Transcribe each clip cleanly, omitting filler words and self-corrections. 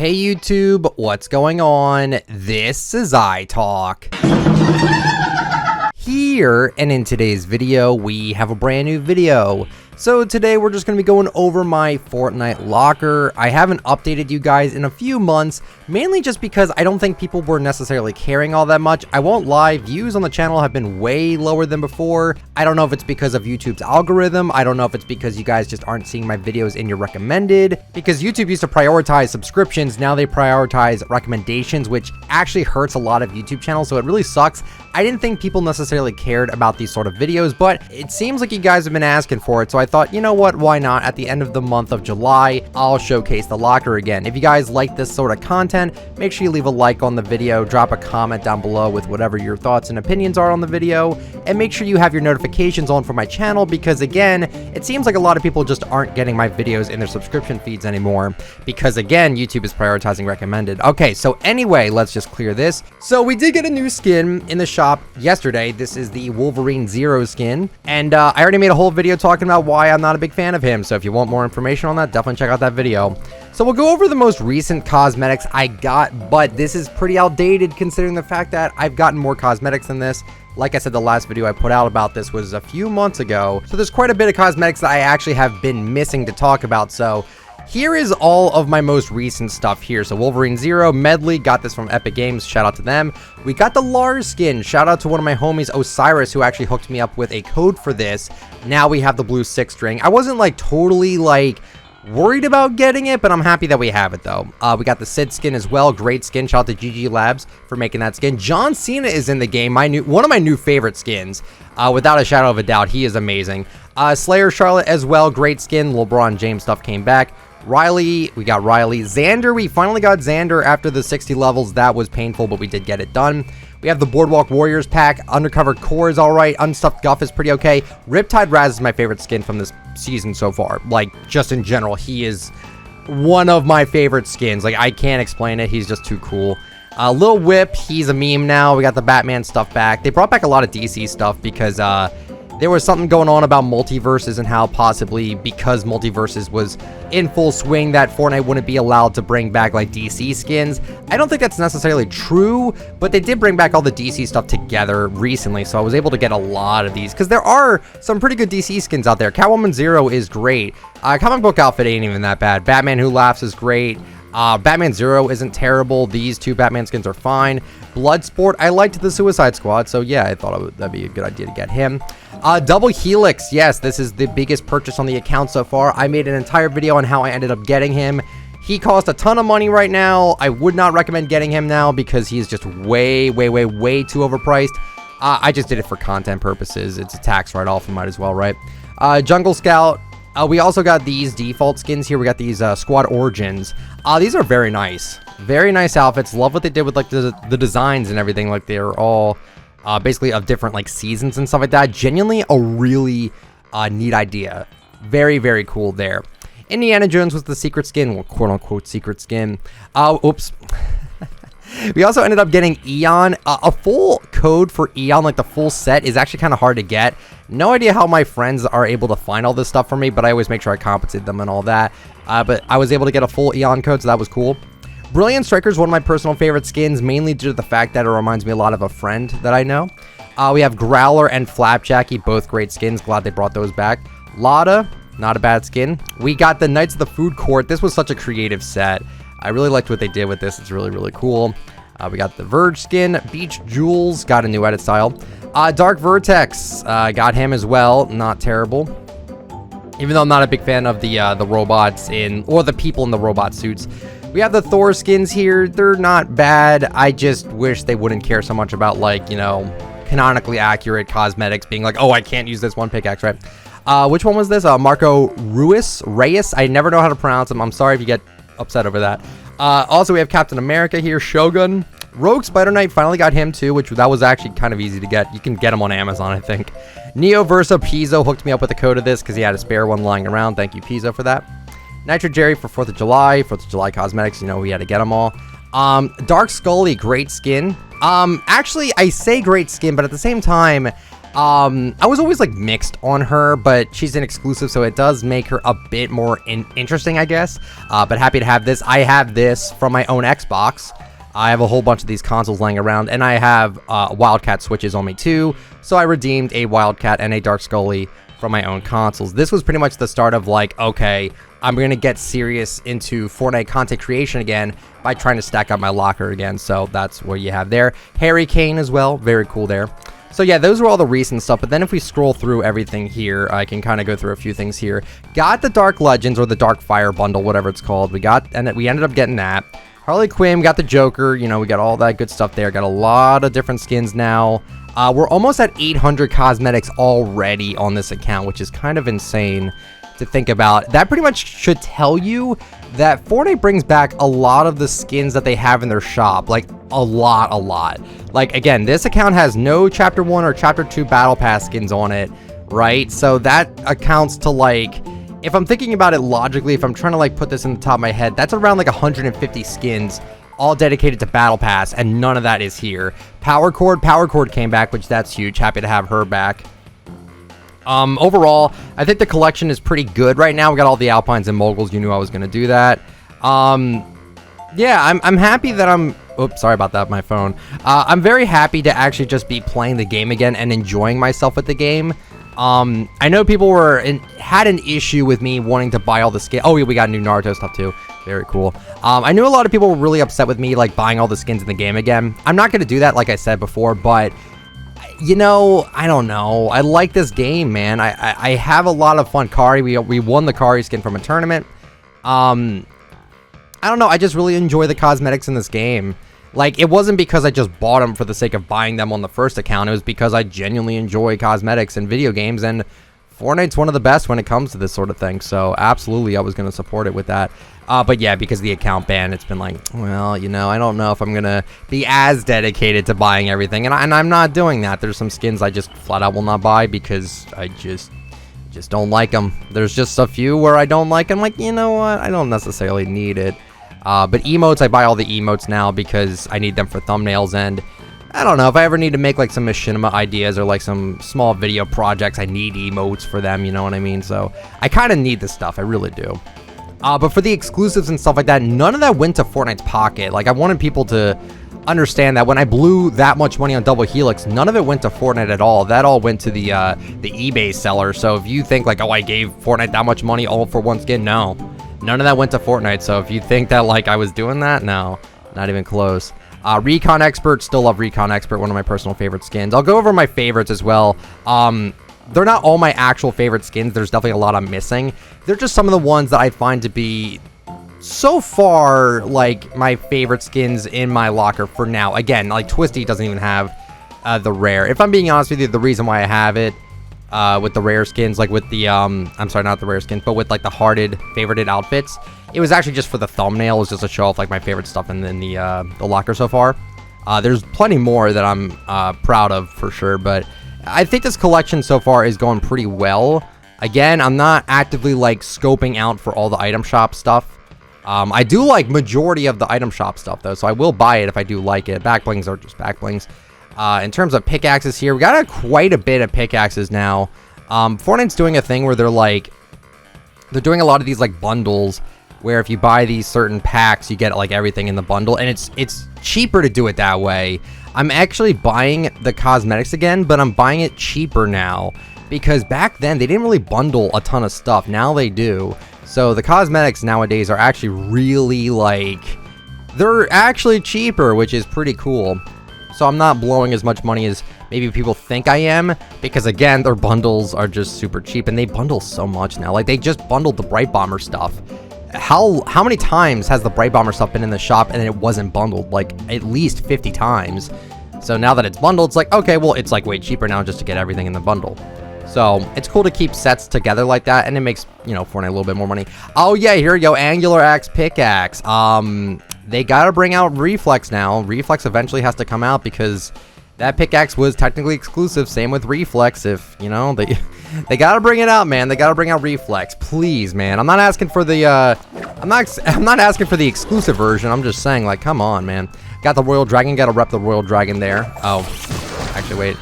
Hey YouTube, what's going on? This is iTalk. Here, and in today's video, we have a brand new video. So today we're just going to be going over my Fortnite locker. I haven't updated you guys in a few months, mainly just because I don't think people were necessarily caring all that much. I won't lie, views on the channel have been way lower than before. I don't know if it's because of YouTube's algorithm. I don't know if it's because you guys just aren't seeing my videos in your recommended. Because YouTube used to prioritize subscriptions, now they prioritize recommendations, which actually hurts a lot of YouTube channels, so it really sucks. I didn't think people necessarily cared about these sort of videos, but it seems like you guys have been asking for it, so I thought, you know what, why not? At the end of the month of July, I'll showcase the locker again. If you guys like this sort of content, make sure you leave a like on the video, drop a comment down below with whatever your thoughts and opinions are on the video, and make sure you have your notifications on for my channel, because again, it seems like a lot of people just aren't getting my videos in their subscription feeds anymore, because again, YouTube is prioritizing recommended. Okay, so anyway, let's just clear this. So we did get a new skin in the shop yesterday. This is the Wolverine Zero skin, and I already made a whole video talking about why I'm not a big fan of him, so if you want more information on that, definitely check out that video. So we'll go over the most recent cosmetics I got, but this is pretty outdated considering the fact that I've gotten more cosmetics than this. Like I said, the last video I put out about this was a few months ago, so there's quite a bit of cosmetics that I actually have been missing to talk about. So here is all of my most recent stuff here. So Wolverine Zero, Medley, got this from Epic Games, shout out to them. We got the Lars skin, shout out to one of my homies, Osiris, who actually hooked me up with a code for this. Now we have the blue 6-string. I wasn't like totally like worried about getting it, but I'm happy that we have it though. We got the Sid skin as well, great skin, shout out to GG Labs for making that skin. John Cena is in the game, one of my new favorite skins, without a shadow of a doubt. He is amazing. Slayer Charlotte as well, great skin. LeBron James stuff came back. Riley, we got Riley. Xander, we finally got Xander after the 60 levels. That was painful, but we did get it done. We have the Boardwalk Warriors pack. Undercover Core is all right. Unstuffed Guff is pretty okay. Riptide Raz is my favorite skin from this season so far. Like, just in general, he is one of my favorite skins. Like, I can't explain it. He's just too cool. Lil Whip, he's a meme now. We got the Batman stuff back. They brought back a lot of DC stuff because, there was something going on about multiverses and how possibly because multiverses was in full swing that Fortnite wouldn't be allowed to bring back like DC skins. I don't think that's necessarily true, but they did bring back all the DC stuff together recently, so I was able to get a lot of these because there are some pretty good DC skins out there. Catwoman Zero is great. Comic book outfit ain't even that bad. Batman Who Laughs is great. Batman Zero isn't terrible. These two Batman skins are fine. Bloodsport, I liked the Suicide Squad, so yeah, I thought that'd be a good idea to get him. Double Helix, yes, this is the biggest purchase on the account so far. I made an entire video on how I ended up getting him. He cost a ton of money right now. I would not recommend getting him now because he's just way too overpriced. I just did it for content purposes. It's a tax write-off, I might as well, right? Jungle Scout. We also got these default skins here. We got these Squad Origins. These are very nice. Very nice outfits. Love what they did with like the designs and everything. Like they're all basically of different like seasons and stuff like that. Genuinely a really neat idea. Very cool there. Indiana Jones was the secret skin, well, quote unquote secret skin. Oops. We also ended up getting Eon. A full code for Eon, like the full set, is actually kind of hard to get. No idea how my friends are able to find all this stuff for me, but I always make sure I compensate them and all that. But I was able to get a full Eon code, so that was cool. Brilliant Striker is one of my personal favorite skins, mainly due to the fact that it reminds me a lot of a friend that I know. We have Growler and Flapjacky, both great skins. Glad they brought those back. Lada, not a bad skin. We got the Knights of the Food Court. This was such a creative set. I really liked what they did with this. It's really cool. We got the Verge skin. Beach Jewels, got a new edit style. Dark Vertex, got him as well. Not terrible. Even though I'm not a big fan of the robots or the people in the robot suits. We have the Thor skins here. They're not bad. I just wish they wouldn't care so much about, like, you know, canonically accurate cosmetics being like, oh, I can't use this one pickaxe, right? Which one was this? Marco Reyes. I never know how to pronounce him. I'm sorry if you get upset over that. Also, we have Captain America here. Shogun. Rogue Spider Knight, finally got him too, which that was actually kind of easy to get. You can get him on Amazon, I think. Neo Versa Pizzo hooked me up with a code of this because he had a spare one lying around. Thank you, Pizzo, for that. Nitro Jerry for 4th of July cosmetics, you know, we had to get them all. Dark Scully, great skin. Actually, I say great skin, but at the same time, I was always like mixed on her, but she's an exclusive, so it does make her a bit more interesting, I guess. But happy to have this. I have this from my own Xbox. I have a whole bunch of these consoles laying around, and I have Wildcat switches on me too. So I redeemed a Wildcat and a Dark Scully from my own consoles. This was pretty much the start of like, okay, I'm going to get serious into Fortnite content creation again by trying to stack up my locker again. So that's what you have there. Harry Kane as well. Very cool there. So yeah, those were all the recent stuff. But then if we scroll through everything here, I can kind of go through a few things here. Got the Dark Legends or the Dark Fire bundle, whatever it's called. We ended up getting that. Harley Quinn, got the Joker. You know, we got all that good stuff there. Got a lot of different skins now. We're almost at 800 cosmetics already on this account, which is kind of insane to think about. That pretty much should tell you that Fortnite brings back a lot of the skins that they have in their shop, like a lot. Like again, this account has no chapter 1 or chapter 2 battle pass skins on it, right? So that accounts to like, if I'm thinking about it logically, if I'm trying to like put this in the top of my head, that's around like 150 skins all dedicated to battle pass, and none of that is here. Power Chord came back, which that's huge. Happy to have her back. Overall, I think the collection is pretty good right now. We got all the Alpines and Moguls. You knew I was going to do that. Yeah, I'm happy that oops, sorry about that, my phone. I'm very happy to actually just be playing the game again and enjoying myself with the game. I know people had an issue with me wanting to buy all the skins. Oh yeah, we got new Naruto stuff too. Very cool. I knew a lot of people were really upset with me like buying all the skins in the game again. I'm not going to do that like I said before, but you know, I don't know. I like this game, man. I have a lot of fun. Kari, we won the Kari skin from a tournament. I don't know. I just really enjoy the cosmetics in this game. Like, it wasn't because I just bought them for the sake of buying them on the first account. It was because I genuinely enjoy cosmetics in video games, and Fortnite's one of the best when it comes to this sort of thing. So, absolutely, I was going to support it with that. But yeah, because the account ban, it's been like, well, you know, I don't know if I'm going to be as dedicated to buying everything. And I'm not doing that. There's some skins I just flat out will not buy because I just don't like them. There's just a few where I don't like them. Like, you know what? I don't necessarily need it. But emotes, I buy all the emotes now because I need them for thumbnails, and I don't know, if I ever need to make like some machinima ideas or like some small video projects, I need emotes for them, you know what I mean? So I kind of need this stuff, I really do. But for the exclusives and stuff like that, none of that went to Fortnite's pocket. Like, I wanted people to understand that when I blew that much money on Double Helix, none of it went to Fortnite at all. That all went to the eBay seller. So if you think like, oh, I gave Fortnite that much money all for one skin, no. None of that went to Fortnite, so if you think that, like, I was doing that, no, not even close. Recon Expert, still love Recon Expert, one of my personal favorite skins. I'll go over my favorites as well. They're not all my actual favorite skins. There's definitely a lot I'm missing. They're just some of the ones that I find to be, so far, like, my favorite skins in my locker for now. Again, like, Twisty doesn't even have the rare. If I'm being honest with you, the reason why I have it, with the rare skins, like with the, I'm sorry, not the rare skins, but with like the hearted, favorited outfits, it was actually just for the thumbnail. It was just to show off like my favorite stuff in the locker so far. There's plenty more that I'm proud of for sure, but I think this collection so far is going pretty well. Again, I'm not actively like scoping out for all the item shop stuff. I do like majority of the item shop stuff though, so I will buy it if I do like it. Back blings are just back blings. In terms of pickaxes here, we got quite a bit of pickaxes now. Fortnite's doing a thing where they're doing a lot of these like bundles where if you buy these certain packs, you get like everything in the bundle, and it's cheaper to do it that way. I'm actually buying the cosmetics again, but I'm buying it cheaper now because back then they didn't really bundle a ton of stuff. Now they do. So the cosmetics nowadays are actually really like, they're actually cheaper, which is pretty cool. So I'm not blowing as much money as maybe people think I am, because again, their bundles are just super cheap, and they bundle so much now. Like, they just bundled the Bright Bomber stuff. How many times has the Bright Bomber stuff been in the shop and it wasn't bundled? Like, at least 50 times. So now that it's bundled, it's like, okay, well, it's like way cheaper now just to get everything in the bundle. So it's cool to keep sets together like that, and it makes, you know, Fortnite a little bit more money. Oh yeah, here we go, Angular Axe Pickaxe. They gotta bring out Reflex now. Reflex eventually has to come out because that pickaxe was technically exclusive. Same with Reflex. If, you know, they gotta bring it out, man. They gotta bring out Reflex, please, man. I'm not asking for the I'm not asking for the exclusive version. I'm just saying, like, come on, man. Got the Royal Dragon. Gotta rep the Royal Dragon there. Oh, actually, wait.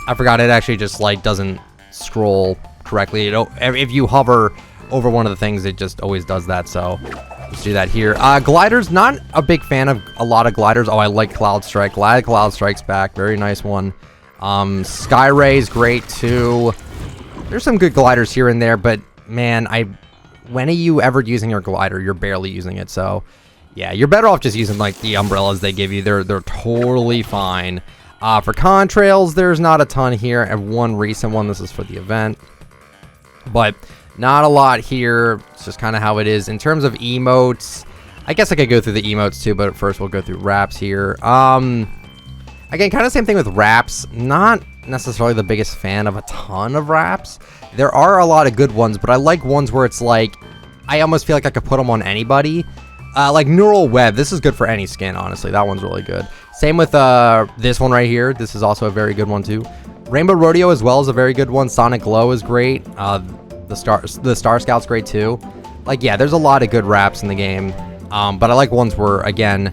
I forgot it actually just like doesn't scroll correctly. If you hover over one of the things, it just always does that. So let's do that here. Gliders, not a big fan of a lot of gliders. Oh, I like Cloud Strike. Glad Cloud Strike's back. Very nice one. Sky Ray's great too. There's some good gliders here and there, but man, when are you ever using your glider? You're barely using it. So yeah, you're better off just using like the umbrellas they give you. They're totally fine. For contrails, there's not a ton here. I have one recent one. This is for the event, but not a lot here. It's just kind of how it is. In terms of emotes, I guess I could go through the emotes too, but first we'll go through wraps here. Again, kind of same thing with wraps. Not necessarily the biggest fan of a ton of wraps. There are a lot of good ones, but I like ones where it's like, I almost feel like I could put them on anybody. Like Neural Web, this is good for any skin, honestly. That one's really good. Same with this one right here. This is also a very good one too. Rainbow Rodeo as well is a very good one. Sonic Glow is great. The Star Scout's great too. Like, yeah, there's a lot of good wraps in the game. But I like ones where, again,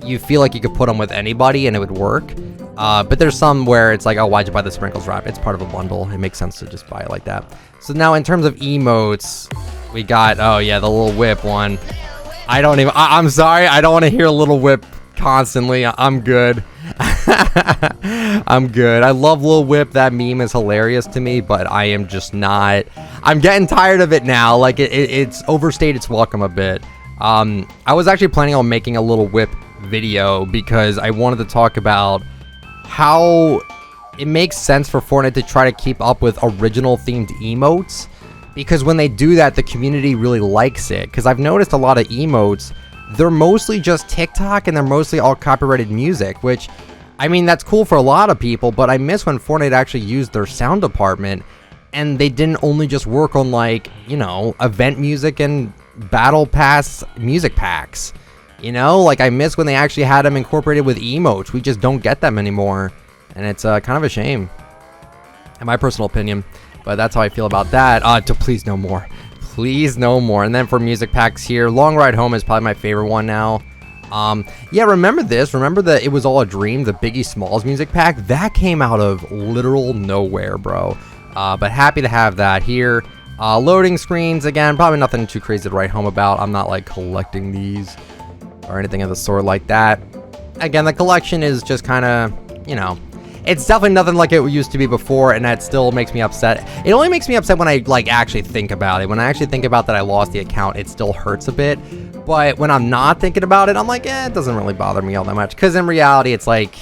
you feel like you could put them with anybody and it would work. But there's some where it's like, oh, why'd you buy the Sprinkles wrap? It's part of a bundle. It makes sense to just buy it like that. So now in terms of emotes, we got, oh yeah, the little whip one. I'm sorry, I don't want to hear a little whip constantly. I'm good. I'm good. I love Lil Whip. That meme is hilarious to me, but I am just not. I'm getting tired of it now. Like it's overstayed its welcome a bit. I was actually planning on making a Little Whip video because I wanted to talk about how it makes sense for Fortnite to try to keep up with original themed emotes, because when they do that, the community really likes it. Because I've noticed a lot of emotes, they're mostly just TikTok and they're mostly all copyrighted music, which, I mean, that's cool for a lot of people, but I miss when Fortnite actually used their sound department and they didn't only just work on, like, you know, event music and battle pass music packs. You know, like, I miss when they actually had them incorporated with emotes. We just don't get them anymore, and it's kind of a shame, in my personal opinion. But that's how I feel about that. To please no more. Please no more. And then for music packs here, Long Ride Home is probably my favorite one now. Yeah, remember this? Remember that It Was All a Dream, the Biggie Smalls music pack? That came out of literal nowhere, bro. But happy to have that here. Loading screens, again, probably nothing too crazy to write home about. I'm not, like, collecting these or anything of the sort like that. Again, the collection is just kind of, you know, it's definitely nothing like it used to be before, and that still makes me upset. It only makes me upset when I, like, actually think about it. When I actually think about that I lost the account, it still hurts a bit. But when I'm not thinking about it, I'm like, it doesn't really bother me all that much. Because in reality, it's like,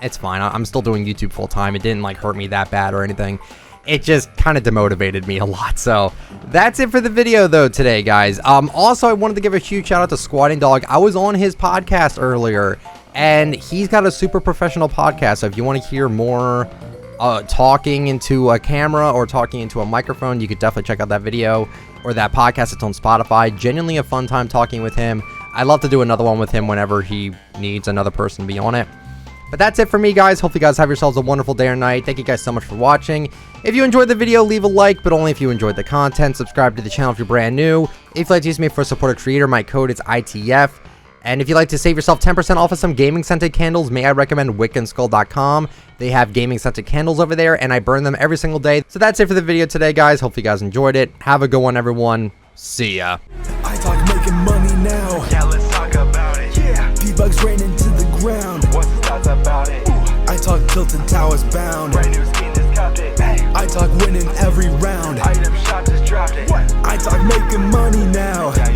it's fine. I'm still doing YouTube full time. It didn't, like, hurt me that bad or anything. It just kind of demotivated me a lot. So that's it for the video though today, guys. Also, I wanted to give a huge shout out to Squatting Dog. I was on his podcast earlier, and he's got a super professional podcast. So if you want to hear more talking into a camera or talking into a microphone, you could definitely check out that video or that podcast. It's on Spotify. Genuinely a fun time talking with him. I'd love to do another one with him whenever he needs another person to be on it. But that's it for me, guys. Hope you guys have yourselves a wonderful day or night. Thank you guys so much for watching. If you enjoyed the video, leave a like, but only if you enjoyed the content. Subscribe to the channel if you're brand new. If you'd like to use me for a supporter creator, my code is ITF. And if you'd like to save yourself 10% off of some gaming scented candles, may I recommend wickandskull.com. They have gaming scented candles over there, and I burn them every single day. So that's it for the video today, guys. Hopefully you guys enjoyed it. Have a good one, everyone. See ya. I talk making money now. Yeah, let's talk about it. Yeah. V-Bucks raining to the ground. What's the thoughts about it? I talk tilted towers bound. Brand new skin is copped it. Hey. I talk winning every round. Item shop just dropped it. What? I talk making money now. Yeah,